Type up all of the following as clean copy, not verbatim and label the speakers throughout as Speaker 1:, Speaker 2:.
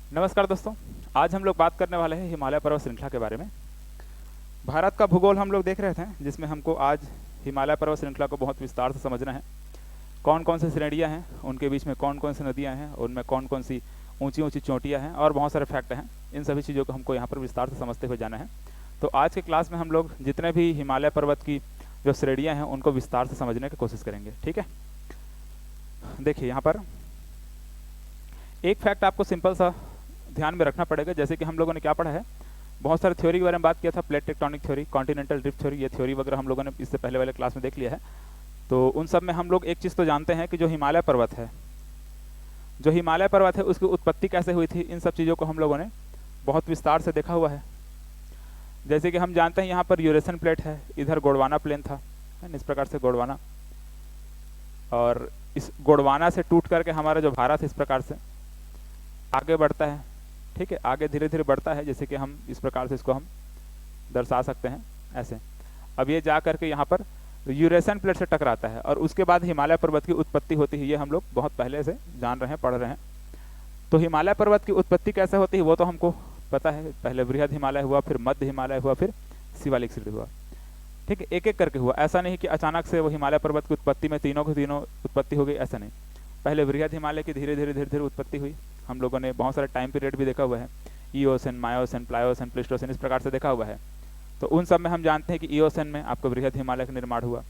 Speaker 1: नमस्कार दोस्तों। आज हम लोग बात करने वाले हैं हिमालय पर्वत श्रृंखला के बारे में। भारत का भूगोल हम लोग देख रहे थे, जिसमें हमको आज हिमालय पर्वत श्रृंखला को बहुत विस्तार से समझना है। कौन कौन सी श्रेणियाँ हैं, उनके बीच में कौन कौन सी नदियाँ हैं, उनमें कौन कौन सी ऊंची ऊंची चोटियाँ हैं और बहुत सारे फैक्ट हैं। इन सभी चीज़ों को हमको यहाँ पर विस्तार से समझते हुए जाना है। तो आज के क्लास में हम लोग जितने भी हिमालय पर्वत की जो श्रेणियाँ हैं उनको विस्तार से समझने की कोशिश करेंगे। ठीक है, देखिए यहाँ पर एक फैक्ट आपको सिंपल सा ध्यान में रखना पड़ेगा। जैसे कि हम लोगों ने क्या पढ़ा है, बहुत सारे थ्योरी के बारे में बात किया था, plate tectonic theory, continental drift theory, ये थ्योरी वगैरह हम लोगों ने इससे पहले वाले क्लास में देख लिया है। तो उन सब में हम लोग एक चीज़ तो जानते हैं कि जो हिमालय पर्वत है उसकी उत्पत्ति कैसे हुई थी। इन सब चीज़ों को हम लोगों ने बहुत विस्तार से देखा हुआ है। जैसे कि हम जानते हैं यहाँ पर यूरेशियन प्लेट है, इधर गोंडवाना प्लेन था, है ना, इस प्रकार से गोंडवाना, और इस गोंडवाना से टूट करके हमारा जो भारत इस प्रकार से आगे बढ़ता है। ठीक है, आगे धीरे धीरे बढ़ता है, जैसे कि हम इस प्रकार से इसको हम दर्शा सकते हैं ऐसे। अब ये जा करके यहाँ पर यूरेशियन प्लेट से टकराता है और उसके बाद हिमालय पर्वत की उत्पत्ति होती है। ये हम लोग बहुत पहले से जान रहे हैं, पढ़ रहे हैं। तो हिमालय पर्वत की उत्पत्ति कैसे होती है वो तो हमको पता है। पहले बृहद हिमालय हुआ, फिर मध्य हिमालय हुआ, फिर शिवालिक श्रेणी हुआ। ठीक है, एक एक करके हुआ। ऐसा नहीं कि अचानक से वो हिमालय पर्वत की उत्पत्ति में तीनों की तीनों उत्पत्ति हो गई, ऐसा नहीं। पहले बृहद हिमालय की धीरे धीरे उत्पत्ति हुई। हम लोगों ने बहुत सारे टाइम पीरियड भी देखा हुआ है, ईओसन, मायोसन, प्लायोसन, प्लिस्टोसन, इस प्रकार से देखा हुआ है। तो उन सब में हम जानते हैं कि ईओसन में आपका बृहद हिमालय का निर्माण हुआ,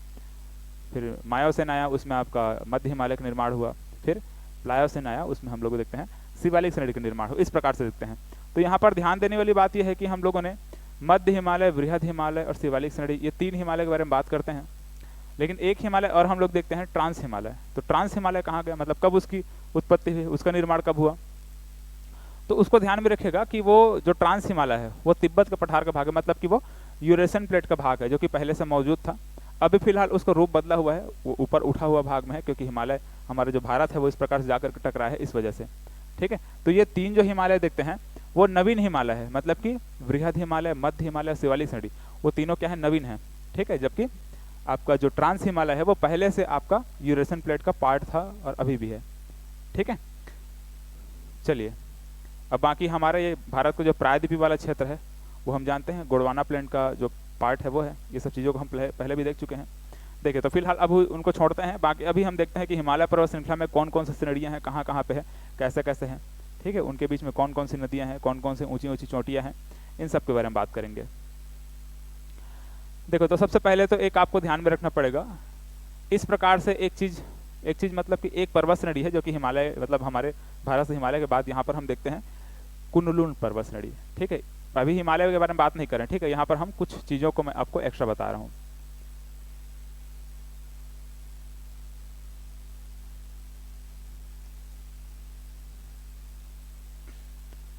Speaker 1: फिर मायोसन आया, उसमें आपका मध्य हिमालय का निर्माण हुआ, फिर प्लायोसन आया, उसमें हम लोग देखते हैं शिवालिक श्रेणी का निर्माण हुआ। इस प्रकार से देखते हैं। तो यहाँ पर ध्यान देने वाली बात यह है कि हम लोगों ने मध्य हिमालय, बृहद हिमालय और शिवालिक श्रेणी, ये तीन हिमालय के बारे में बात करते हैं। लेकिन एक हिमालय और हम लोग देखते हैं ट्रांस हिमालय। तो ट्रांस हिमालय कहाँ गया, मतलब कब उसकी उत्पत्ति हुई, उसका निर्माण कब हुआ। तो उसको ध्यान में रखेगा कि वो जो ट्रांस हिमालय है वो तिब्बत के पठार का भाग है, मतलब कि वो यूरेशियन प्लेट का भाग है, जो कि पहले से मौजूद था। अभी फिलहाल उसका रूप बदला हुआ है, वो ऊपर उठा हुआ भाग में है, क्योंकि हिमालय हमारे जो भारत है वो इस प्रकार से जाकर के टकरा है, इस वजह से। ठीक है, तो ये तीन जो हिमालय देखते हैं वो नवीन हिमालय है, मतलब कि बृहद हिमालय, मध्य हिमालय, शिवालिक श्रेणी, वो तीनों क्या है, नवीन है। ठीक है, जबकि आपका जो ट्रांस हिमालय है वो पहले से आपका यूरेशियन प्लेट का पार्ट था और अभी भी है। ठीक है, चलिए अब बाकी हमारे ये भारत का जो प्रायद्वीपीय वाला क्षेत्र है वो हम जानते हैं गोंडवाना प्लेन का जो पार्ट है वो है। ये सब चीज़ों को हम पहले भी देख चुके हैं। देखिए, तो फिलहाल अब उनको छोड़ते हैं। बाकी अभी हम देखते हैं कि हिमालय पर्वत श्रृंखला में कौन कौन सी श्रेणियाँ हैं, कहाँ कहाँ पे है, कैसे कैसे हैं। ठीक है, उनके बीच में कौन कौन सी नदियाँ हैं, कौन कौन सी ऊंची ऊंची चोटियाँ हैं, इन सब के बारे में बात करेंगे। देखो, तो सबसे पहले तो एक आपको ध्यान में रखना पड़ेगा, इस प्रकार से एक चीज़ मतलब कि एक पर्वत श्रेणी है जो कि हिमालय, मतलब हमारे भारत से हिमालय के बाद यहाँ पर हम देखते हैं कुनलुन पर्वत श्रेणी। ठीक है, अभी हिमालय के बारे में बात नहीं करें। ठीक है, यहाँ पर हम कुछ चीज़ों को मैं आपको एक्स्ट्रा बता रहा हूँ।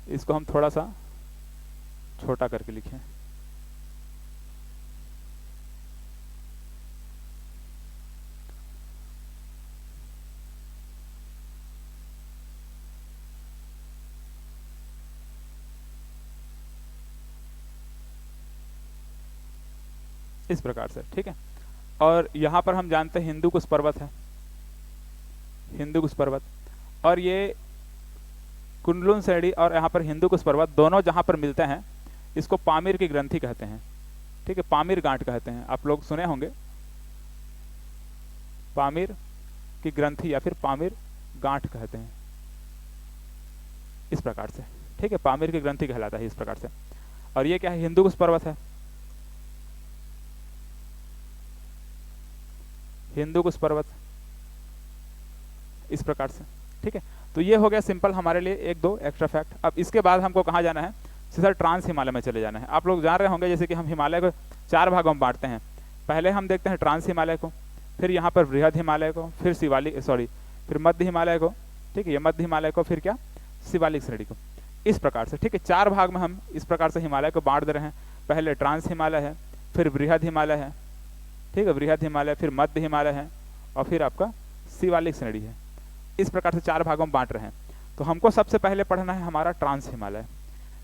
Speaker 1: इसको हम थोड़ा सा छोटा करके लिखें। इस प्रकार से। ठीक है, और यहाँ पर हम जानते हैं हिंदू कुश पर्वत है, हिंदू कुश पर्वत, और ये कुनलुन श्रेणी और यहाँ पर हिंदू कुश पर्वत दोनों जहाँ पर मिलते हैं इसको पामीर की ग्रंथि कहते हैं। ठीक है, पामीर गांठ कहते हैं, आप लोग सुने होंगे पामीर की ग्रंथि या फिर पामीर गांठ कहते हैं, इस प्रकार से। ठीक है, पामीर की ग्रंथि कहलाता है इस प्रकार से। और ये क्या है, हिंदू कुश पर्वत है, हिंदू कुश पर्वत, इस प्रकार से। ठीक है, तो ये हो गया सिंपल हमारे लिए एक दो एक्स्ट्रा फैक्ट। अब इसके बाद हमको कहाँ जाना है, सीधा ट्रांस हिमालय में चले जाना है। आप लोग जान रहे होंगे जैसे कि हम हिमालय को चार भागों में बांटते हैं। पहले हम देखते हैं ट्रांस हिमालय को, फिर यहाँ पर बृहद हिमालय को, फिर फिर मध्य हिमालय को। ठीक है, ये मध्य हिमालय को, फिर क्या, शिवालिक श्रेणी को, इस प्रकार से। ठीक है, चार भाग में हम इस प्रकार से हिमालय को बांट दे रहे हैं। पहले ट्रांस हिमालय है, फिर बृहद हिमालय है, ठीक है, बृहद हिमालय, फिर मध्य हिमालय है, और फिर आपका शिवालिक श्रेणी है। इस प्रकार से चार भागों में बांट रहे हैं। तो हमको सबसे पहले पढ़ना है हमारा ट्रांस हिमालय।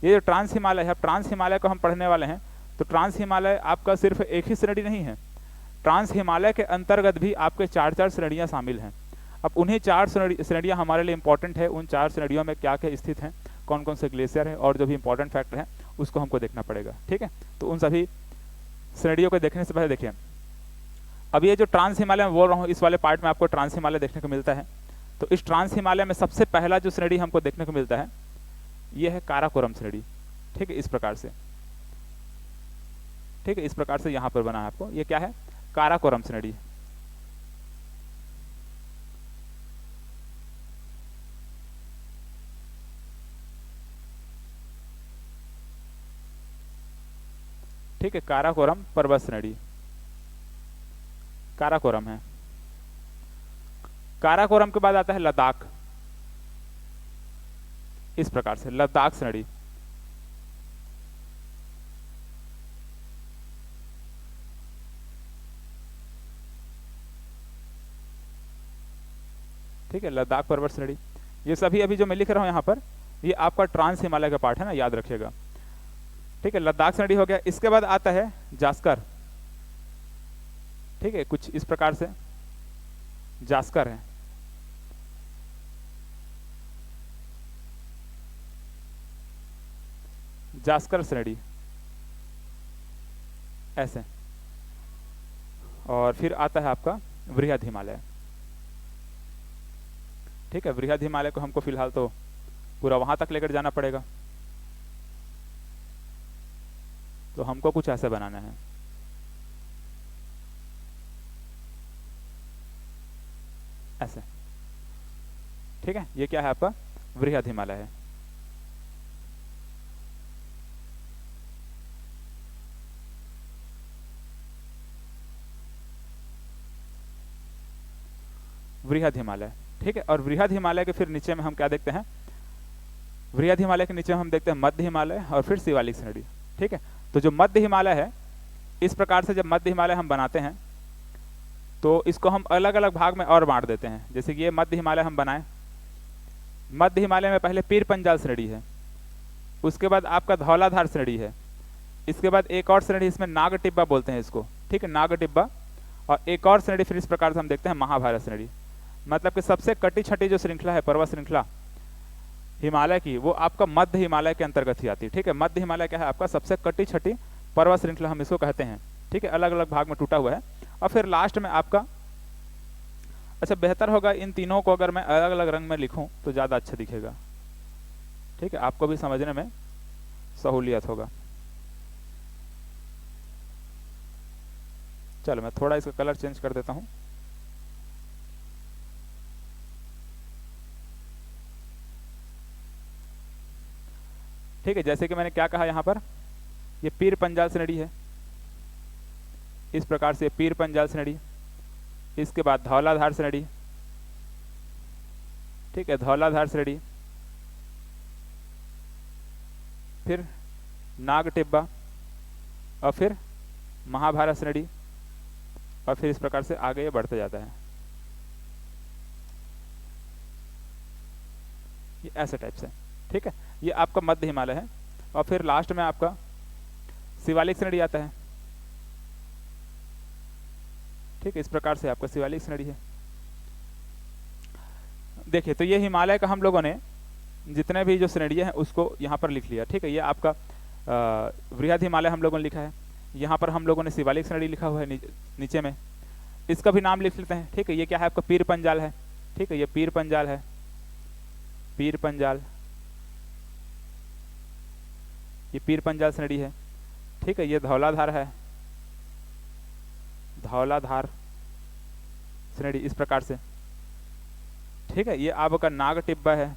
Speaker 1: ये जो ट्रांस हिमालय है, ट्रांस हिमालय को हम पढ़ने वाले हैं। तो ट्रांस हिमालय आपका सिर्फ एक ही श्रेणी नहीं है, ट्रांस हिमालय के अंतर्गत भी आपके चार चार श्रेणियाँ शामिल हैं। अब उन्हीं चार श्रेणियाँ हमारे लिए इंपॉर्टेंट है। उन चार श्रेणियों में क्या क्या स्थित हैं, कौन कौन से ग्लेशियर है और जो भी इंपॉर्टेंट फैक्टर है उसको हमको देखना पड़ेगा। ठीक है, तो उन सभी श्रेणियों को देखने से पहले देखिए, अब ये जो ट्रांस हिमालय मैं बोल रहा हूँ, इस वाले पार्ट में आपको ट्रांस हिमालय देखने को मिलता है। तो इस ट्रांस हिमालय में सबसे पहला जो श्रेणी हमको देखने को मिलता है ये है काराकोरम श्रेणी। ठीक है, इस प्रकार से, ठीक है, इस प्रकार से यहाँ पर बना है आपको, ये क्या है, काराकोरम श्रेणी। ठीक है, काराकोरम पर्वत श्रेणी, काराकोरम है। काराकोरम के बाद आता है लद्दाख, इस प्रकार से लद्दाख श्रेणी। ठीक है, लद्दाख पर्वत श्रेणी। ये सभी अभी जो मैं लिख रहा हूं यहां पर, ये आपका ट्रांस हिमालय का पार्ट है ना, याद रखिएगा। ठीक है, लद्दाख श्रेणी हो गया। इसके बाद आता है जास्कर। ठीक है, कुछ इस प्रकार से जास्कर है। जास्कर श्रेणी ऐसे, और फिर आता है आपका वृहद हिमालय। ठीक है, वृहद हिमालय को हमको फिलहाल तो पूरा वहां तक लेकर जाना पड़ेगा, तो हमको कुछ ऐसे बनाना है। ऐसे, ठीक है, ये क्या है आपका वृहद हिमालय है। वृहद हिमालय। ठीक है, और वृहद हिमालय के फिर नीचे में हम क्या देखते हैं, वृहद हिमालय के नीचे में हम देखते हैं मध्य हिमालय और फिर शिवालिक श्रेणी। ठीक है, तो जो मध्य हिमालय है, इस प्रकार से जब मध्य हिमालय हम बनाते हैं तो इसको हम अलग अलग भाग में और बांट देते हैं। जैसे कि ये मध्य हिमालय हम बनाए, मध्य हिमालय में पहले पीर पंजाल श्रेणी है, उसके बाद आपका धौलाधार श्रेणी है, इसके बाद एक और श्रेणी इसमें नाग टिब्बा बोलते हैं इसको। ठीक है, नाग टिब्बा, और एक और श्रेणी फिर इस प्रकार से हम देखते हैं महाभारत श्रेणी। मतलब कि सबसे कटी छटी जो श्रृंखला है, पर्वत श्रृंखला हिमालय की, वो आपका मध्य हिमालय के अंतर्गत ही आती है। ठीक है, मध्य हिमालय क्या है आपका सबसे कटी छटी पर्वत श्रृंखला हम इसको कहते हैं। ठीक है, अलग अलग भाग में टूटा हुआ है। और फिर लास्ट में आपका, अच्छा बेहतर होगा इन तीनों को अगर मैं अलग अलग रंग में लिखूं तो ज्यादा अच्छा दिखेगा। ठीक है, आपको भी समझने में सहूलियत होगा। चलो मैं थोड़ा इसका कलर चेंज कर देता हूं। ठीक है, जैसे कि मैंने क्या कहा यहां पर, ये पीर पंजाल श्रेणी है, इस प्रकार से पीर पंजाल श्रेणी, इसके बाद धौलाधार श्रेणी। ठीक है, धौलाधार श्रेणी, फिर नाग टिब्बा, और फिर महाभारत श्रेणी, और फिर इस प्रकार से आगे ये बढ़ते जाता है, ये ऐसे टाइप से। ठीक है, ये आपका मध्य हिमालय है। और फिर लास्ट में आपका शिवालिक श्रेणी आता है। ठीक है, इस प्रकार से आपका शिवालिक श्रेणी है। देखिए, तो ये हिमालय का हम लोगों ने जितने भी जो श्रेणियां हैं उसको यहाँ पर लिख लिया। ठीक है, ये आपका वृहद हिमालय हम लोगों ने लिखा है, यहाँ पर हम लोगों ने शिवालिक श्रेणी लिखा हुआ है नीचे में, इसका भी नाम लिख लेते हैं। ठीक है, ये क्या है आपका पीर पंजाल है। ठीक है, ये पीर पंजाल है, पीर पंजाल, ये पीर पंजाल श्रेणी है। ठीक है, ये धौलाधार है, धौलाधार श्रेणी, इस प्रकार से। ठीक है, ये आपका नाग टिब्बा है,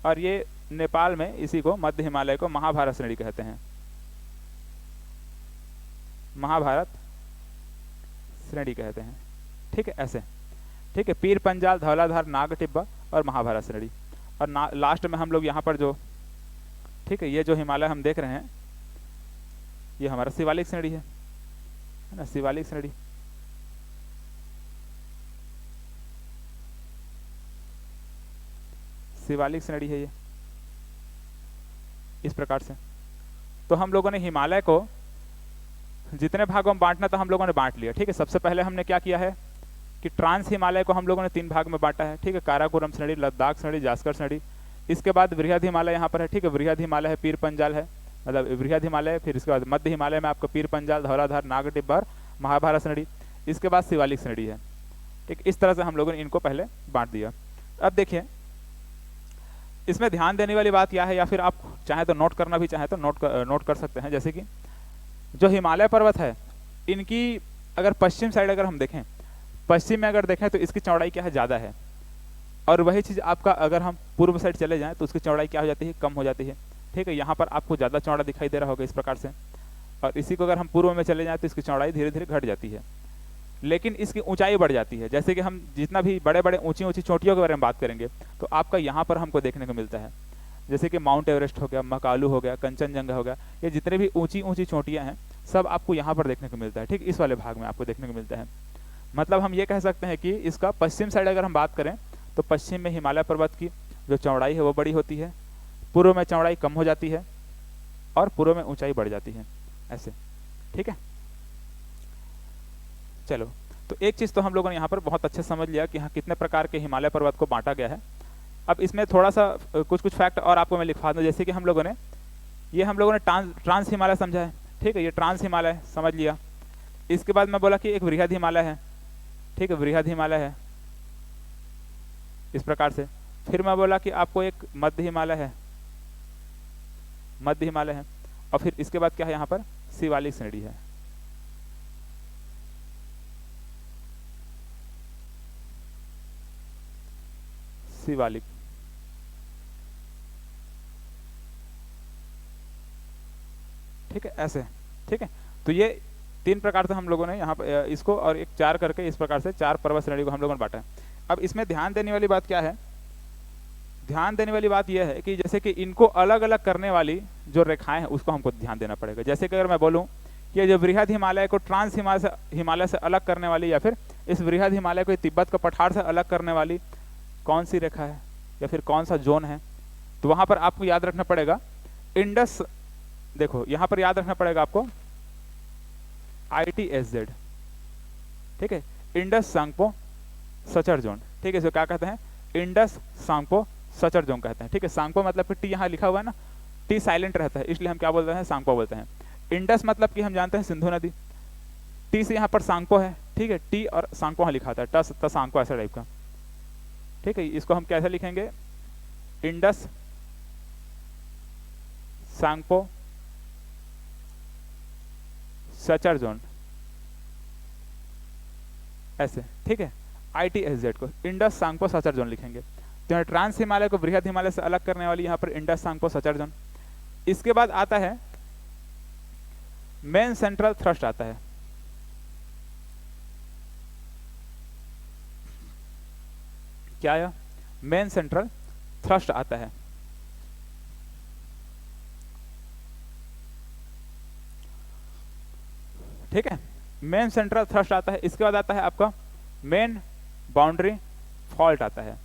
Speaker 1: और ये नेपाल में इसी को मध्य हिमालय को महाभारत श्रेणी कहते हैं, महाभारत श्रेणी कहते हैं। ठीक है, ऐसे। ठीक है, पीर पंजाल, धौलाधार, नाग टिब्बा और महाभारत श्रेणी। और लास्ट में हम लोग यहाँ पर जो, ठीक है, ये जो हिमालय हम देख रहे हैं ये हमारा शिवालिक श्रेणी है ना, शिवालिक श्रेणी। शिवालिक श्रेणी है ये, इस प्रकार से। तो हम लोगों ने हिमालय को जितने भागों में बांटना था हम लोगों ने बांट लिया। ठीक है, सबसे पहले हमने क्या किया है, कि ट्रांस हिमालय को हम लोगों ने 3 भाग में बांटा है, ठीक है, काराकोरम श्रेणी, लद्दाख श्रेणी, जास्कर श्रेणी। इसके बाद वृहद हिमालय यहाँ पर है, ठीक है, वृहद हिमालय है, पीर पंजाल है, मतलब वृहद हिमालय। फिर इसके बाद मध्य हिमालय में आपका पीर पंजाल, धौलाधार, नाग टिब्बा और महाभारत श्रेणी। इसके बाद शिवालिक श्रेणी है, ठीक। इस तरह से हम लोगों ने इनको पहले बांट दिया। अब देखिए इसमें ध्यान देने वाली बात क्या है, या फिर आप चाहे तो नोट करना भी चाहे तो नोट कर सकते हैं। जैसे कि जो हिमालय पर्वत है, इनकी अगर पश्चिम साइड अगर हम देखें, पश्चिम में अगर देखें तो इसकी चौड़ाई क्या है, ज़्यादा है। और वही चीज़ आपका अगर हम पूर्व साइड चले जाएं तो उसकी चौड़ाई क्या हो जाती है, कम हो जाती है, ठीक है। यहाँ पर आपको ज़्यादा चौड़ा दिखाई दे रहा होगा इस प्रकार से। और इसी को अगर हम पूर्व में चले जाएं तो इसकी चौड़ाई धीरे धीरे घट जाती है, लेकिन इसकी ऊंचाई बढ़ जाती है। जैसे कि हम जितना भी बड़े बड़े ऊंची ऊंची चोटियों के बारे में बात करेंगे तो आपका यहाँ पर हमको देखने को मिलता है, जैसे कि माउंट एवरेस्ट हो गया, मकालू हो गया, कंचनजंगा हो गया, ये जितने भी ऊंची ऊंची चोटियाँ हैं सब आपको यहाँ पर देखने को मिलता है, ठीक, इस वाले भाग में आपको देखने को मिलता है। मतलब हम ये कह सकते हैं कि इसका पश्चिम साइड अगर हम बात करें तो पश्चिम में हिमालय पर्वत की जो चौड़ाई है वो बड़ी होती है, पूर्व में चौड़ाई कम हो जाती है और पूर्व में ऊंचाई बढ़ जाती है, ऐसे, ठीक है। चलो, तो एक चीज़ तो हम लोगों ने यहाँ पर बहुत अच्छे समझ लिया कि हाँ कितने प्रकार के हिमालय पर्वत को बांटा गया है। अब इसमें थोड़ा सा कुछ फैक्ट और आपको मैं लिखवा दूँ। जैसे कि हम लोगों ने ट्रांस हिमालय समझा है, ठीक है, ये ट्रांस हिमालय समझ लिया। इसके बाद मैं बोला कि एक वृहद हिमालय है, ठीक है, वृहद हिमालय है इस प्रकार से। फिर मैं बोला कि आपको एक मध्य हिमालय है, मध्य हिमालय है। और फिर इसके बाद क्या है, यहाँ पर शिवालिक श्रेणी है, शिवालिक, ठीक है, ऐसे, ठीक है। तो ये 3 प्रकार से हम लोगों ने यहाँ पर इसको और एक 4 करके इस प्रकार से 4 पर्वत श्रेणी को हम लोगों ने बांटा है। अब इसमें ध्यान देने वाली बात क्या है, ध्यान देने वाली बात यह है कि जैसे कि इनको अलग अलग करने वाली जो रेखाएं हैं उसको हमको ध्यान देना पड़ेगा। जैसे कि अगर मैं बोलूं कि जो वृहद हिमालय को ट्रांस हिमालय से अलग करने वाली, या फिर इस वृहद हिमालय को तिब्बत के पठार से अलग करने वाली कौन सी रेखा है या फिर कौन सा जोन है, तो वहां पर आपको याद रखना पड़ेगा इंडस। देखो यहाँ पर याद रखना पड़ेगा आपको ITSZ, ठीक है, इंडस सांगपो सचर जोन, ठीक है। इसको क्या कहते हैं, इंडस सांगपो सचर जोन कहते हैं, ठीक है। सांगपो मतलब कि टी यहाँ लिखा हुआ है ना, टी साइलेंट रहता है, इसलिए हम क्या बोलते हैं, सांगपो बोलते हैं। इंडस मतलब कि हम जानते हैं सिंधु नदी, टी से यहाँ पर सांगपो है, ठीक है, टी और सांगपो यहाँ लिखा था, ट सांगपो ऐसा टाइप का, ठीक है। इसको हम कैसे लिखेंगे, इंडस सांगपो सचर जोन, ऐसे, ठीक है। ITSZ को इंडस सांगपो सचर जोन लिखेंगे। तो यहाँ ट्रांस हिमालय को वृहद हिमालय से अलग करने वाली यहाँ पर इंडस सांगपो सचर जोन। इसके बाद आता है मेन सेंट्रल थ्रस्ट आता है, क्या आया, मेन सेंट्रल थ्रस्ट आता है, ठीक है, मेन सेंट्रल थ्रस्ट आता है। इसके बाद आता है आपका मेन बाउंड्री फॉल्ट आता है।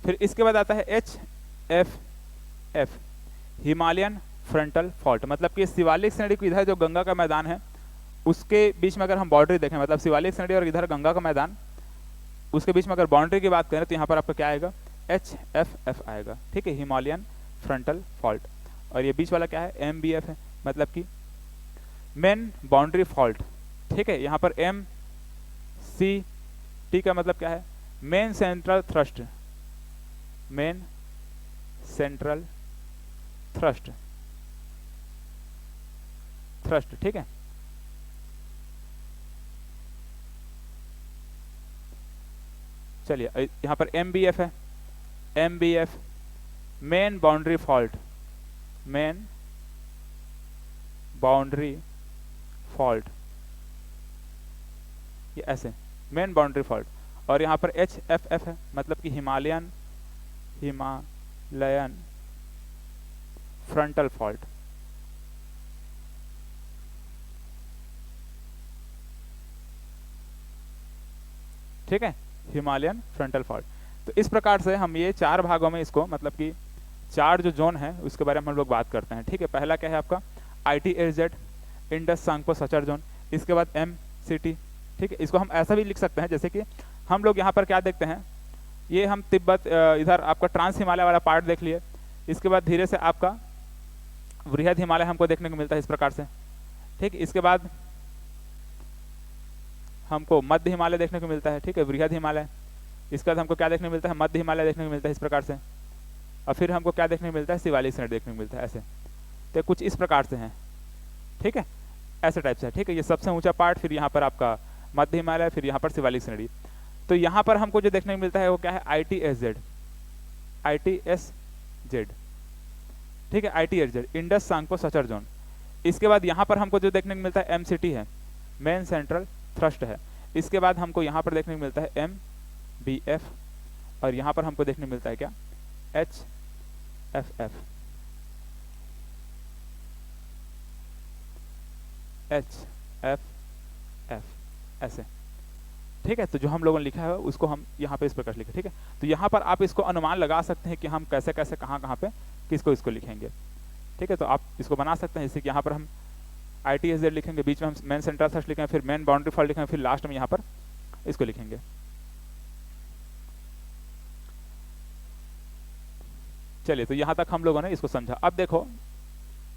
Speaker 1: फिर इसके बाद आता है HFF, हिमालयन फ्रंटल फॉल्ट, मतलब कि शिवालिक श्रेणी को इधर जो गंगा का मैदान है उसके बीच में अगर हम बाउंड्री देखें, मतलब शिवालिक श्रेणी और इधर गंगा का मैदान, उसके बीच में अगर बाउंड्री की बात करें तो यहाँ पर आपका क्या आएगा, HFF आएगा, ठीक है, हिमालयन फ्रंटल फॉल्ट। और ये बीच वाला क्या है, MBF है, मतलब कि मेन बाउंड्री फॉल्ट, ठीक है। यहाँ पर MCT का मतलब क्या है, main central thrust, main central thrust, ठीक है। चलिए यहाँ पर MBF है, MBF main boundary fault, main boundary fault, ये ऐसे मेन बाउंड्री फॉल्ट। और यहाँ पर HFF है, मतलब कि हिमालयन फ्रंटल फॉल्ट, ठीक है, हिमालयन फ्रंटल फॉल्ट। तो इस प्रकार से हम ये 4 भागों में इसको, मतलब कि 4 जो जोन है उसके बारे में हम लोग बात करते हैं, ठीक है। पहला क्या है आपका ITSZ, Indus Tsangpo suture zone. इसके बाद MCT, ठीक है। इसको हम ऐसा भी लिख सकते हैं जैसे कि हम लोग यहाँ पर क्या देखते हैं, ये हम तिब्बत इधर आपका ट्रांस हिमालय वाला पार्ट देख लिए। इसके बाद धीरे से आपका वृहद हिमालय हमको देखने को मिलता है इस प्रकार से, ठीक। इसके बाद हमको मध्य हिमालय देखने को मिलता है, ठीक है, वृहद हिमालय। इसके बाद हमको क्या देखने को मिलता है, मध्य हिमालय देखने को मिलता है इस प्रकार से। और फिर हमको क्या देखने को मिलता है, शिवालिक श्रेणी देखने को मिलता है ऐसे। तो कुछ इस प्रकार से हैं, ठीक है, ऐसे टाइप से, ठीक है। ये सबसे ऊंचा पार्ट, फिर यहाँ पर आपका मध्य हिमालय, फिर यहाँ पर शिवालिक श्रेणी। तो यहाँ पर हमको जो देखने को मिलता है वो क्या है, ITSZ, ITSZ, ठीक है, ITSZ, Indus Tsangpo suture zone. इसके बाद यहाँ पर हमको जो देखने को मिलता है MCT है, मेन सेंट्रल थ्रस्ट है। इसके बाद हमको यहाँ पर देखने को मिलता है MBF, और यहाँ पर हमको देखने को मिलता है क्या, HFF, HFF, ऐसे, ठीक है। तो जो हम लोगों ने लिखा है उसको हम यहाँ पे इस प्रकार लिखे, ठीक है। तो यहाँ पर आप इसको अनुमान लगा सकते हैं कि हम कैसे कैसे कहाँ कहाँ पे किसको इसको लिखेंगे, ठीक है। तो आप इसको बना सकते हैं, जैसे कि यहाँ पर हम ITSZ लिखेंगे, बीच में हम मेन सेंट्रल थ्रस्ट लिखेंगे, फिर मेन बाउंड्री फॉल्ट लिखेंगे, फिर लास्ट में यहाँ पर इसको लिखेंगे। चलिए, तो यहाँ तक हम लोगों ने इसको समझा। अब देखो,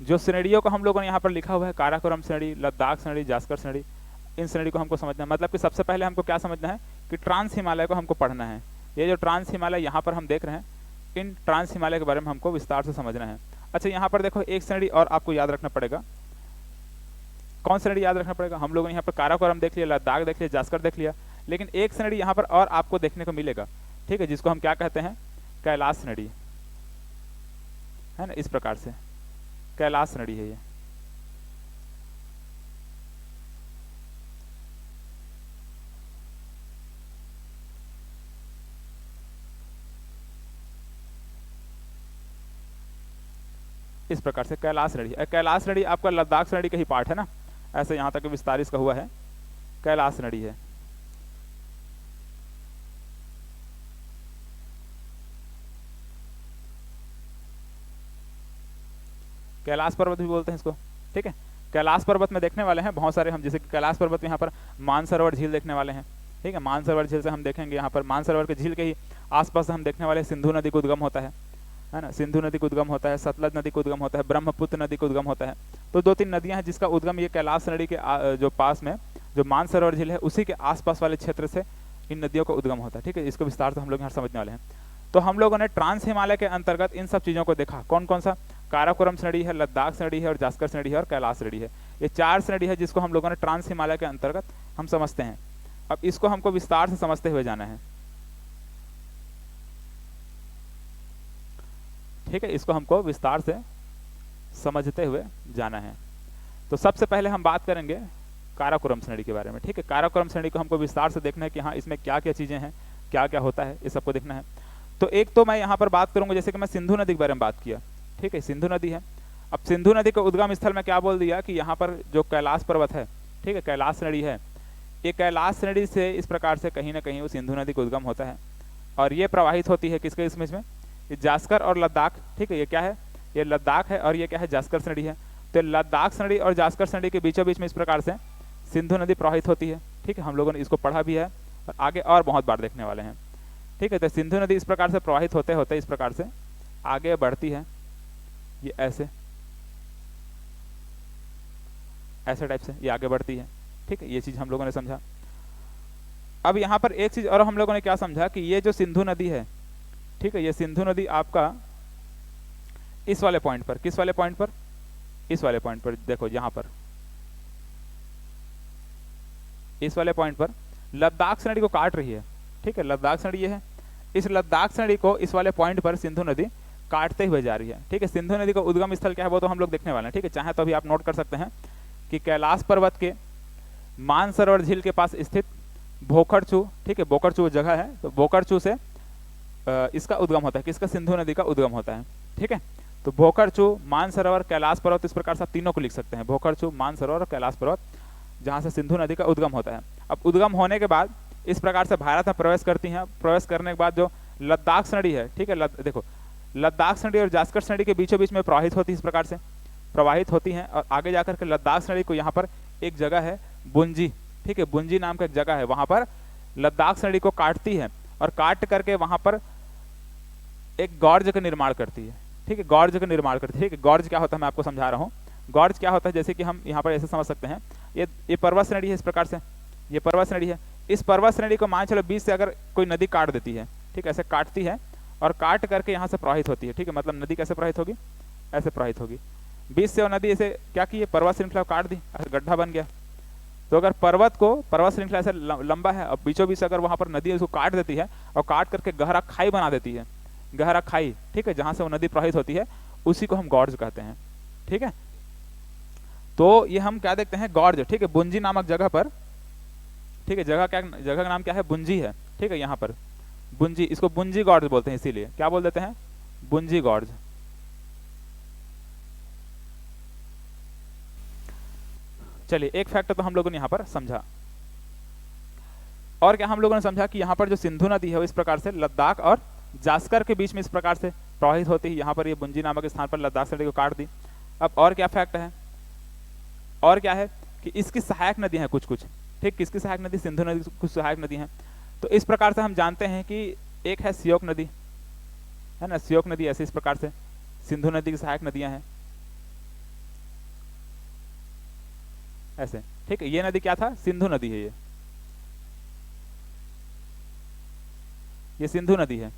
Speaker 1: जो श्रेणियों को हम लोगों ने यहाँ पर लिखा हुआ है, काराकोरम श्रेणी, लद्दाख श्रेणी, जास्कर श्रेणी, इन श्रेणी को हमको समझना है। मतलब कि सबसे पहले हमको क्या समझना है कि ट्रांस हिमालय को हमको पढ़ना है। ये जो ट्रांस हिमालय यहाँ पर हम देख रहे हैं, इन ट्रांस हिमालय के बारे में हमको विस्तार से समझना है। अच्छा, यहाँ पर देखो एक श्रेणी और आपको याद रखना पड़ेगा। कौन श्रेणी याद रखना पड़ेगा, हम लोगों ने यहाँ पर काराकोरम देख लिया, लद्दाख देख लिया, जास्कर देख लिया, लेकिन एक श्रेणी यहाँ पर और आपको देखने को मिलेगा, ठीक है, जिसको हम क्या कहते हैं, कैलाश श्रेणी, है ना, इस प्रकार से कैलाश श्रेणी है ये। इस प्रकार से कैलाश श्रेणी। कैलाश श्रेणी आपका लद्दाख श्रेणी का ही पार्ट है ना, ऐसे यहाँ तक विस्तार इसका हुआ है, कैलाश श्रेणी है। कैलाश पर्वत भी बोलते हैं इसको, ठीक है। कैलाश पर्वत में देखने वाले हैं बहुत सारे हम, जैसे कि कैलाश पर्वत में यहाँ पर मानसरोवर झील देखने वाले हैं, ठीक है। मानसरोवर झील से हम देखेंगे, यहाँ पर मानसरोवर के झील के ही आसपास हम देखने वाले सिंधु नदी का उद्गम होता है ना, सिंधु नदी का उद्गम होता है, सतलज नदी का उद्गम होता है, ब्रह्मपुत्र नदी का उद्गम होता है। तो 2-3 नदियां हैं जिसका उद्गम ये कैलाश श्रेणी के जो पास में जो मानसरोवर झील है उसी के आसपास वाले क्षेत्र से इन नदियों का उद्गम होता है, ठीक है। इसको विस्तार से हम लोग यहाँ समझने वाले हैं। तो हम लोगों ने ट्रांस हिमालय के अंतर्गत इन सब चीज़ों को देखा, कौन कौन सा, काराकोरम श्रेणी है, लद्दाख श्रेणी है, और जास्कर श्रेणी है, और कैलाश श्रेणी है। ये 4 श्रेणी है जिसको हम लोगों ने ट्रांस हिमालय के अंतर्गत हम समझते हैं। अब इसको हमको विस्तार से समझते हुए जाना है, ठीक है, इसको हमको विस्तार से समझते हुए जाना है। तो सबसे पहले हम बात करेंगे काराकोरम श्रेणी के बारे में, ठीक है। काराकोरम श्रेणी को हमको विस्तार से देखना है कि हाँ इसमें क्या क्या चीज़ें हैं, क्या क्या होता है, ये सबको देखना है। तो एक तो मैं यहाँ पर बात करूँगा, जैसे कि मैं सिंधु नदी के बारे में बात किया, ठीक है, सिंधु नदी है। अब सिंधु नदी के उद्गम स्थल में क्या बोल दिया कि यहाँ पर जो कैलाश पर्वत है, ठीक है, कैलाश श्रेणी है, ये कैलाश श्रेणी से इस प्रकार से कहीं ना कहीं वो सिंधु नदी का उद्गम होता है, और ये प्रवाहित होती है किसके इसमें, ये जास्कर और लद्दाख, ठीक है, ये क्या है, ये लद्दाख है, और ये क्या है, जास्कर श्रेणी है। तो लद्दाख श्रेणी और जास्कर श्रेणी के बीचों बीच में इस प्रकार से सिंधु नदी प्रवाहित होती है, ठीक है। हम लोगों ने इसको पढ़ा भी है और आगे और बहुत बार देखने वाले हैं, ठीक है। तो सिंधु नदी इस प्रकार से प्रवाहित होते होते इस प्रकार से आगे बढ़ती है, ये ऐसे टाइप से ये आगे बढ़ती है, ठीक है। ये चीज़ हम लोगों ने समझा। अब यहाँ पर एक चीज़ और हम लोगों ने क्या समझा कि ये जो सिंधु नदी है, ठीक है, ये सिंधु नदी आपका इस वाले पॉइंट पर, किस वाले पॉइंट पर, इस वाले पॉइंट पर, देखो यहाँ पर इस वाले पॉइंट पर लद्दाख श्रेणी को काट रही है, ठीक है। लद्दाख श्रेणी ये है, इस लद्दाख श्रेणी को इस वाले पॉइंट पर सिंधु नदी काटते हुए जा रही है, ठीक है। सिंधु नदी का उद्गम स्थल क्या है वो तो हम लोग देखने वाले हैं, ठीक है। चाहे तो अभी आप नोट कर सकते हैं कि कैलाश पर्वत के मानसरोवर झील के पास स्थित भोकरचू, ठीक है, भोकरचू जगह है, तो भोकरचू से इसका उद्गम होता है, किसका, सिंधु नदी का उद्गम होता है, ठीक है। तो भोकरचू, मानसरोवर, कैलाश पर्वत, इस प्रकार से आप तीनों को लिख सकते हैं, भोकरचू, मानसरोवर और कैलाश पर्वत, जहाँ से सिंधु नदी का उद्गम होता है। अब उद्गम होने के बाद इस प्रकार से भारत में प्रवेश करती हैं। प्रवेश करने के बाद जो लद्दाख श्रेणी है, ठीक है, देखो लद्दाख श्रेणी और जास्कर श्रेणी के बीचों बीच में प्रवाहित होती है, इस प्रकार से प्रवाहित होती हैं, और आगे जाकर के लद्दाख श्रेणी को यहाँ पर एक जगह है बुंजी, ठीक है, बुंजी नाम का एक जगह है, वहाँ पर लद्दाख श्रेणी को काटती है और काट करके वहां पर एक गॉर्ज का निर्माण करती है। ठीक है, गॉर्ज का निर्माण करती है। ठीक है, गॉर्ज क्या होता है मैं आपको समझा रहा हूँ। गॉर्ज क्या होता है, जैसे कि हम यहाँ पर ऐसे समझ सकते हैं, ये पर्वत श्रेणी है, इस प्रकार से ये पर्वत श्रेणी है। इस पर्वत श्रेणी को मान चलो बीच से अगर कोई नदी काट देती है, ठीक है, ऐसे काटती है और काट करके यहाँ से प्रवाहित होती है। ठीक है, मतलब नदी कैसे प्रवाहित होगी, ऐसे प्रवाहित होगी। बीच से वो नदी ऐसे क्या की, पर्वत श्रृंखला काट दी, ऐसे गड्ढा बन गया। तो अगर पर्वत श्रृंखला ऐसे लंबा है और बीचों बीच अगर वहां पर नदी उसको काट देती है और काट करके गहरा खाई बना देती है, गहरा खाई, ठीक है, जहां से वो नदी प्रवाहित होती है, उसी को हम गॉर्ज कहते हैं। ठीक है, तो ये हम क्या देखते हैं, गॉर्ज। ठीक है, बुंजी नामक जगह पर, ठीक है, जगह का नाम क्या है, बुंजी है। ठीक है, यहाँ पर बुंजी, इसको बुंजी गॉर्ज बोलते हैं, इसीलिए क्या बोल देते हैं, बुंजी गॉर्ज। चलिए, एक फैक्ट तो हम लोगों ने यहाँ पर समझा। और क्या हम लोगों ने समझा कि यहाँ पर जो सिंधु नदी है वो इस प्रकार से लद्दाख और जास्कर के बीच में इस प्रकार से प्रवाहित होती है। यहाँ पर ये बुंजी नामक स्थान पर लद्दाख श्रेणी को काट दी। अब और क्या फैक्ट है, और क्या है कि इसकी सहायक नदी है कुछ कुछ। ठीक, किसकी सहायक नदी, सिंधु नदी की कुछ सहायक नदी है। तो इस प्रकार से हम जानते हैं कि एक है श्योक नदी, है ना, श्योक नदी ऐसे इस प्रकार से सिंधु नदी की सहायक नदियां हैं ऐसे। ठीक है, ये नदी क्या था, सिंधु नदी है, ये सिंधु नदी है।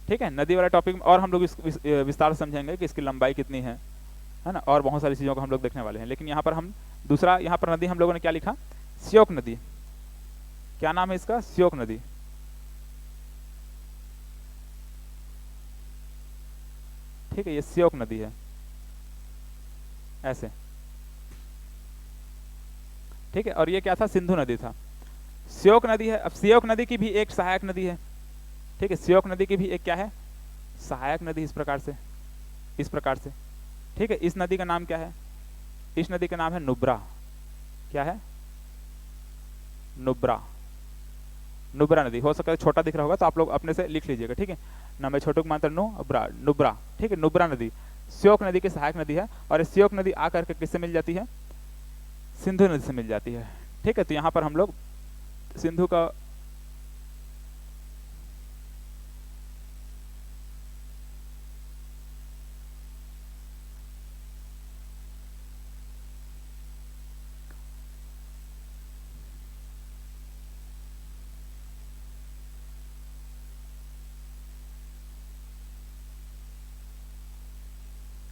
Speaker 1: ठीक है, नदी वाला टॉपिक में और हम लोग विस्तार से समझेंगे कि इसकी लंबाई कितनी है ना, और बहुत सारी चीजों को हम लोग देखने वाले हैं। लेकिन यहाँ पर हम दूसरा, यहाँ पर नदी हम लोगों ने क्या लिखा, श्योक नदी। क्या नाम है इसका, श्योक नदी। ठीक है, ये श्योक नदी है ऐसे। ठीक है, और ये क्या था, सिंधु नदी था। श्योक नदी है। अब श्योक नदी की भी एक सहायक नदी है। ठीक है, श्योक नदी की भी एक क्या है, सहायक नदी, इस प्रकार से, इस प्रकार से। ठीक है, इस नदी का नाम क्या है, इस नदी का नाम है नुब्रा। क्या है, नुब्रा, नुब्रा नदी। हो सकता है छोटा दिख रहा होगा तो आप लोग अपने से लिख लीजिएगा। ठीक है, ना मैं छोटू को मानता, नुब्रा, नुब्रा। ठीक है, नुब्रा नदी श्योक नदी की सहायक नदी है। और श्योक नदी आकर के किससे मिल जाती है, सिंधु नदी से मिल जाती है। ठीक है, तो यहाँ पर हम लोग सिंधु का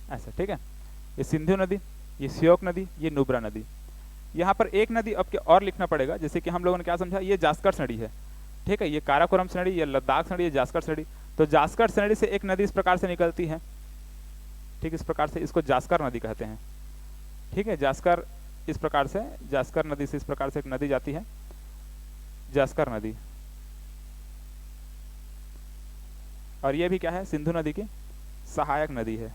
Speaker 1: ऐसा। ठीक है, ये सिंधु नदी, ये श्योक नदी, ये नुब्रा नदी। यहाँ पर एक नदी अब के और लिखना पड़ेगा, जैसे कि हम लोगों ने क्या समझा, ये जास्कर श्रेणी है। ठीक है, ये काराकोरम श्रेणी, ये लद्दाख श्रेणी, ये जास्कर श्रेणी। तो जास्कर श्रेणी से एक नदी इस प्रकार से निकलती है। ठीक, इस प्रकार से, इसको जास्कर नदी कहते हैं। ठीक है, जास्कर, इस प्रकार से जास्कर नदी से इस प्रकार से एक नदी जाती है, जास्कर नदी। और ये भी क्या है, सिंधु नदी की सहायक नदी है।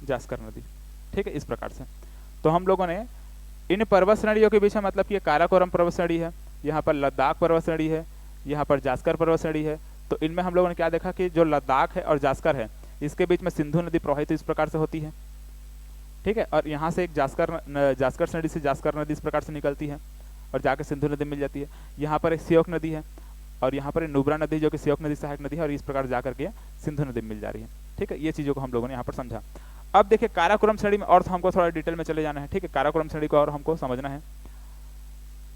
Speaker 1: जास्कर नदी। ठीक है, इस प्रकार से। तो हम लोगों ने इन पर्वत श्रेणियों के बीच में, मतलब कि काराकोरम पर्वत श्रेणी है, यहाँ पर लद्दाख पर्वत श्रेणी है, यहाँ पर जास्कर पर्वत श्रेणी है। तो इनमें हम लोगों ने क्या देखा कि जो लद्दाख है और जास्कर है, इसके बीच में सिंधु नदी प्रवाहित इस प्रकार से होती है। ठीक है, और यहाँ से एक जास्कर श्रेणी से जास्कर नदी इस प्रकार से निकलती है और जाकर सिंधु नदी मिल जाती है। यहाँ पर एक श्योक नदी है और यहाँ पर नुब्रा नदी जो कि श्योक नदी सहायक नदी है, और इस प्रकार जाकर के सिंधु नदी मिल जा रही है। ठीक है, ये चीज़ों को हम लोगों ने यहाँ पर समझा। अब देखिए, काराकोरम श्रेणी में और हमको थोड़ा डिटेल में चले जाना है। ठीक है, काराकोरम श्रेणी को और हमको समझना है।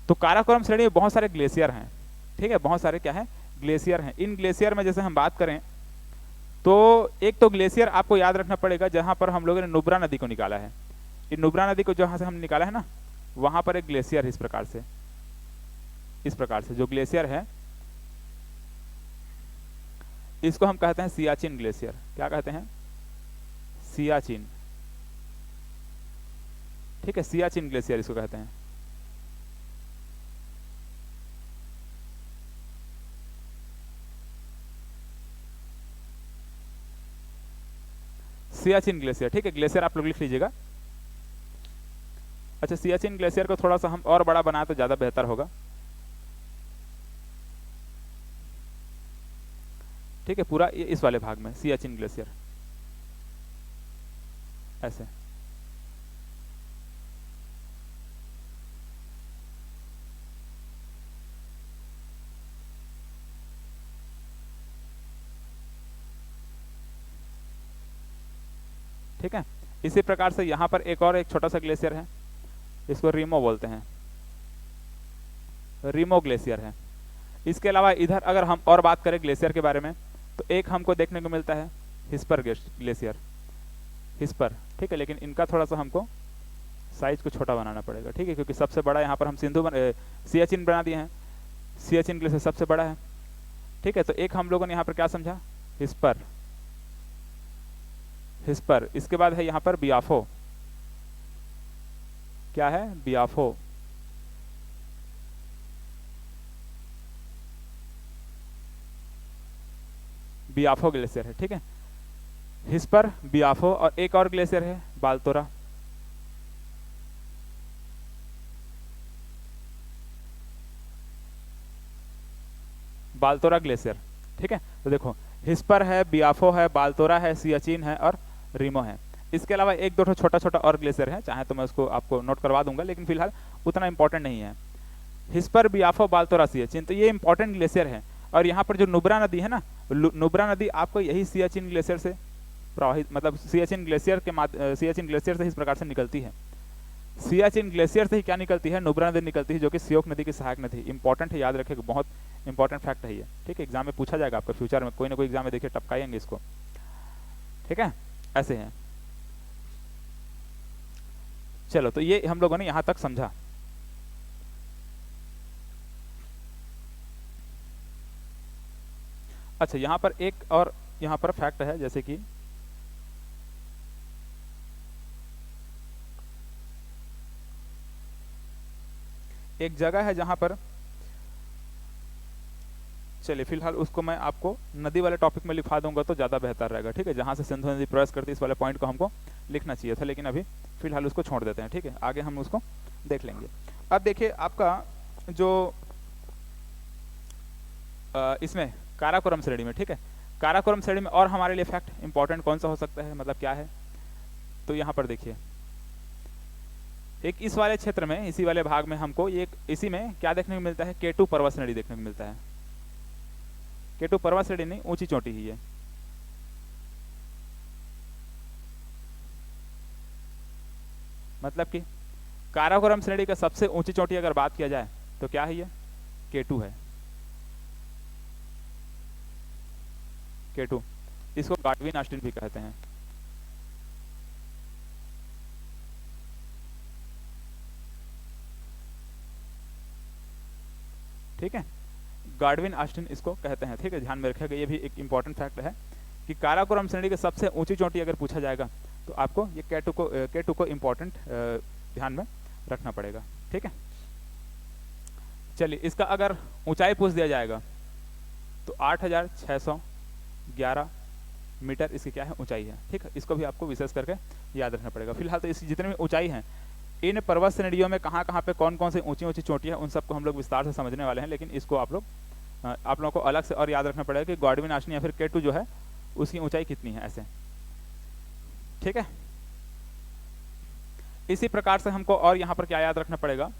Speaker 1: तो काराकोरम श्रेणी में बहुत सारे ग्लेशियर हैं। ठीक है, बहुत सारे क्या है, ग्लेशियर हैं। इन ग्लेशियर में जैसे हम बात करें तो एक तो ग्लेशियर आपको याद रखना पड़ेगा जहां पर हम लोगों ने नुब्रा नदी को निकाला है। इन नुब्रा नदी को जहां से हम निकाला है ना, वहां पर एक ग्लेशियर है इस प्रकार से, इस प्रकार से जो ग्लेशियर है इसको हम कहते हैं सियाचिन ग्लेशियर। क्या कहते हैं, सियाचिन। ठीक है, सियाचिन ग्लेशियर इसको कहते हैं। सियाचिन ग्लेशियर। ठीक है, ग्लेशियर आप लोग लिख लीजिएगा। अच्छा, सियाचिन ग्लेशियर को थोड़ा सा हम और बड़ा बनाए तो ज्यादा बेहतर होगा। ठीक है, पूरा इस वाले भाग में सियाचिन ग्लेशियर ऐसे। ठीक है, इसी प्रकार से यहाँ पर एक छोटा सा ग्लेशियर है, इसको रीमो बोलते हैं, रीमो ग्लेशियर है। इसके अलावा इधर अगर हम और बात करें ग्लेशियर के बारे में, तो एक हमको देखने को मिलता है हिस्पर ग्लेशियर, हिस्पर। ठीक है, लेकिन इनका थोड़ा सा हमको साइज को छोटा बनाना पड़ेगा। ठीक है, क्योंकि सबसे बड़ा यहाँ पर हम सियाचिन बना दिए हैं, सियाचिन ग्लेशियर सबसे बड़ा है। ठीक है, तो एक हम लोगों ने यहाँ पर क्या समझा, हिस्पर, हिस्पर। इसके बाद है यहाँ पर बियाफो, क्या है, बियाफो। बियाफो ग्लेशियर है। ठीक है, हिस्पर, बियाफो, और एक और ग्लेशियर है बाल्तोरा। बाल्तोरा ग्लेशियर। ठीक है, तो देखो हिस्पर है, बियाफो है, बाल्तोरा है, सियाचिन है और रीमो है। इसके अलावा एक दो छोटा छोटा और ग्लेशियर है, चाहे तो मैं उसको आपको नोट करवा दूंगा, लेकिन फिलहाल उतना इंपॉर्टेंट नहीं है। हिस्पर, बियाफो, बाल्तोरा, सियाचिन, तो ये इंपॉर्टेंट ग्लेशियर है। और यहाँ पर जो नुब्रा नदी है ना, नुब्रा नदी आपको यही सियाचिन ग्लेशियर से प्रवाहित, मतलब सियाचिन ग्लेशियर के सियाचिन ग्लेशियर से इस प्रकार से निकलती है। सियाचिन ग्लेशियर से ही क्या निकलती है, नुब्रा नदी निकलती है, जो कि सियोक नदी की सहायक नदी। इंपॉर्टेंट है, याद रखेगा, बहुत इंपॉर्टेंट फैक्ट है ये। ठीक है, एग्जाम में पूछा जाएगा आपका फ्यूचर में, कोई ना कोई एग्जाम में देखिए टपकाएंगे इसको। ठीक है, ऐसे है। चलो, तो ये हम लोगों ने यहां तक समझा। अच्छा, यहां पर एक और यहां पर फैक्ट है, जैसे कि एक जगह है जहां पर, चलिए फिलहाल उसको मैं आपको नदी वाले टॉपिक में लिखवा दूंगा तो ज़्यादा बेहतर रहेगा। ठीक है, जहाँ से सिंधु नदी प्रवेश करती है, इस वाले पॉइंट को हमको लिखना चाहिए था, लेकिन अभी फिलहाल उसको छोड़ देते हैं। ठीक है, आगे हम उसको देख लेंगे। अब देखिए आपका जो इसमें काराकोरम श्रेणी में, ठीक है, काराकोरम श्रेणी में और हमारे लिए फैक्ट इंपॉर्टेंट कौन सा हो सकता है, मतलब क्या है, तो यहाँ पर देखिए एक इस वाले क्षेत्र में, इसी वाले भाग में हमको एक इसी में क्या देखने को मिलता है, केटू पर्वत श्रेणी देखने को मिलता है। केटू पर्वत श्रेणी नहीं, ऊंची चोटी ही है। मतलब कि काराकोरम श्रेणी का सबसे ऊंची चोटी अगर बात किया जाए तो क्या है, ये केटू है। केटू, इसको गाडविन ऑस्टिन भी कहते हैं। ठीक है, गाडविन ऑस्टिन इसको कहते हैं। ठीक है, ध्यान में रखिएगा, ये भी एक इंपॉर्टेंट फैक्ट है कि काराकोरम श्रेणी की सबसे ऊंची चोटी अगर पूछा जाएगा तो आपको ये केटू को इंपॉर्टेंट ध्यान में रखना पड़ेगा। ठीक है, चलिए इसका अगर ऊंचाई पूछ दिया जाएगा तो 8611 मीटर इसकी क्या है, ऊंचाई है। ठीक है, इसको भी आपको विशेष करके याद रखना पड़ेगा। फिलहाल तो इस जितने भी ऊंचाई है, इन पर्वत श्रेणियों में कहाँ पे कौन कौन से ऊंची ऊंची चोटी है, उन सबको हम लोग विस्तार से समझने वाले हैं। लेकिन इसको आप लोगों को अलग से और याद रखना पड़ेगा कि गाडविन ऑस्टिन या फिर केटू जो है उसकी ऊंचाई कितनी है, ऐसे। ठीक है, इसी प्रकार से हमको और यहाँ पर क्या याद रखना पड़ेगा,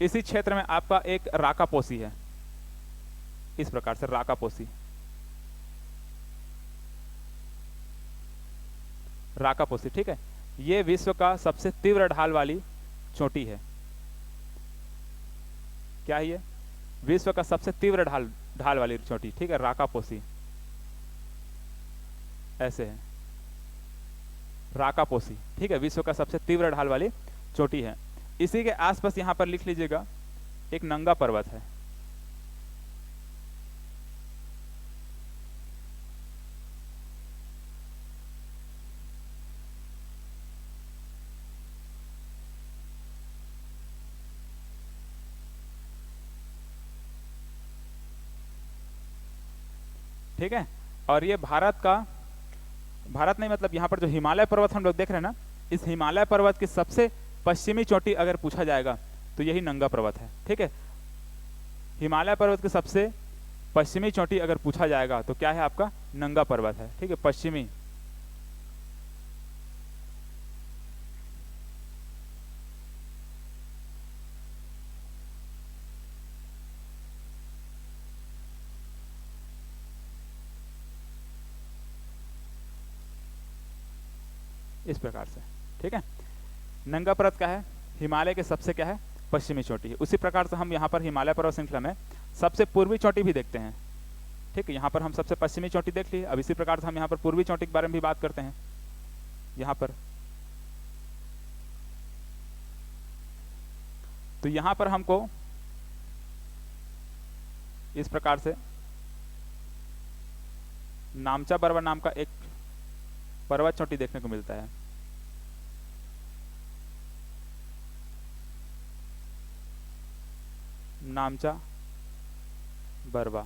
Speaker 1: इसी क्षेत्र में आपका एक राकापोसी है, इस प्रकार से राकापोसी, राकापोसी। ठीक है, ये विश्व का सबसे तीव्र ढाल वाली चोटी है। क्या है ये, विश्व का सबसे तीव्र ढाल वाली चोटी। ठीक है, राकापोसी ऐसे है, राकापोसी। ठीक है, विश्व का सबसे तीव्र ढाल वाली चोटी है। इसी के आसपास यहां पर लिख लीजिएगा एक नंगा पर्वत है। ठीक है, और ये भारत नहीं, मतलब यहाँ पर जो हिमालय पर्वत हम लोग देख रहे हैं ना, इस हिमालय पर्वत की सबसे पश्चिमी चोटी अगर पूछा जाएगा तो यही नंगा पर्वत है। ठीक है, हिमालय पर्वत की सबसे पश्चिमी चोटी अगर पूछा जाएगा तो क्या है आपका, नंगा पर्वत है। ठीक है, पश्चिमी। इस प्रकार से। ठीक है, नंगा पर्वत क्या है, हिमालय के सबसे क्या है, पश्चिमी चोटी है। उसी प्रकार से हम यहाँ पर हिमालय पर्वत श्रृंखला में सबसे पूर्वी चोटी भी देखते हैं। ठीक है, यहाँ पर हम सबसे पश्चिमी चोटी देख ली, अब इसी प्रकार से हम यहाँ पर पूर्वी चोटी के बारे में भी बात करते हैं। यहाँ पर तो यहाँ पर हमको इस प्रकार से नामचा बरवा नाम का एक पर्वत चोटी देखने को मिलता है। नामचा बरवा।